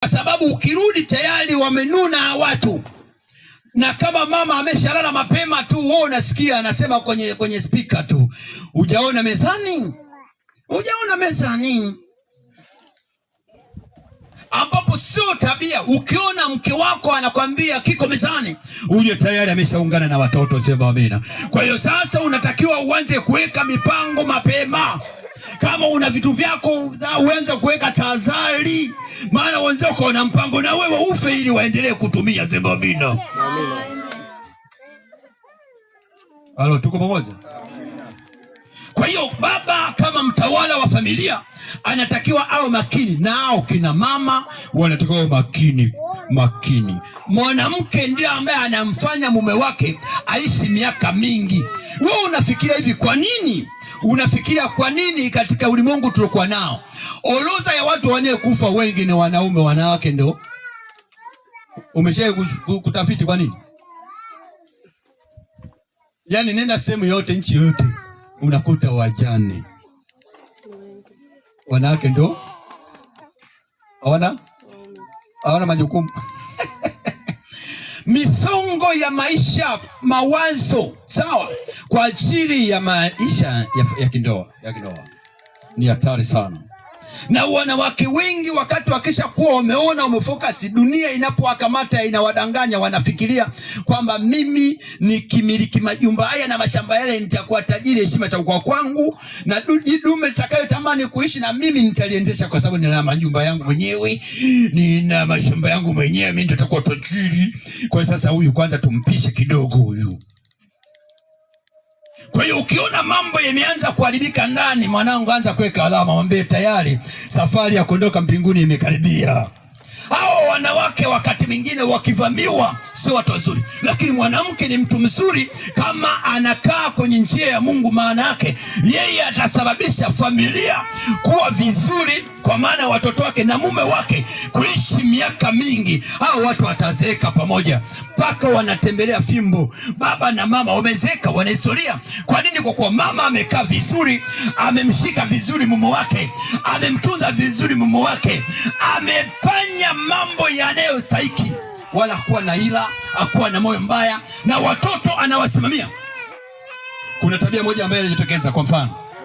kwa sababu ukirudi tayari wamenuna watu. Na kama mama ameshalala mapema tu, wewe unasikia anasema kwenye speaker tu, hujaona mezani, hujaona mezani, ambapo sio tabia. Ukiona mke wako anakwambia kiko mezani, uje tayari ameshaungana na watoto. Sema amina. Kwa hiyo sasa unatakiwa uanze kuweka mipango mapema. Kama una vitu vyako uanze kuweka tahadhari, maana wenzako wana mpango na wewe ufe ili waendelee kutumia. Sema amina. Halo, tuko pamoja? Kwa hiyo baba kama mtawala wa familia anatakiwa awe makini, nao kina mama wanatakiwa makini. Mwanamke ndiye ambaye anamfanya mume wake aishi miaka mingi. Wewe unafikiria hivi kwa nini? Unafikiria kwa nini katika ulimwengu tuliokuwa nao orodha ya watu wanaokufa wengi ni wanaume, wanawake ndio? Umeshaje kutafiti kwa nini? Yaani nenda sehemu yote, nchi yote unakuta wajane, wanawake ndio hawana majukumu. Misongo ya maisha, mawazo sawa kwa ajili ya maisha ya kindoa ni hatari sana. Na wanawake wengi wakati wakisha kuwa wameona wamefocus, dunia inapowakamata inawadanganya, wanafikiria kwamba mimi nikimiliki majumba haya na mashamba yale nitakuwa tajiri, heshima itakuwa kwangu, na dume litakayotamani kuishi na mimi nitaliendesha kwa sababu nina majumba yangu mwenyewe, nina mashamba yangu mwenyewe, mimi nitakuwa tajiri. Kwa sasa huyu kwanza tumpishe kidogo huyu. Kwa hiyo ukiona mambo yameanza kuharibika ndani, mwanangu, anza kuweka alama, mwambie tayari safari ya kuondoka mbinguni imekaribia. Hao wanawake wakati mwingine wakivamiwa sio watu wazuri, lakini mwanamke ni mtu mzuri kama anakaa kwenye njia ya Mungu. Maana yake yeye atasababisha familia kuwa vizuri, kwa maana watoto wake na mume wake kuishi miaka mingi. Hao watu watazeeka pamoja mpaka wanatembelea fimbo. Baba na mama wamezeeka, wana historia. Kwa nini? Kwa kuwa mama amekaa vizuri, amemshika vizuri mume wake, amemtunza vizuri mume wake, amefanya mambo yanayostahili, wala kuwa na ila, hakuwa na moyo mbaya, na watoto anawasimamia. Kuna tabia moja ambayo inajitokeza, kwa mfano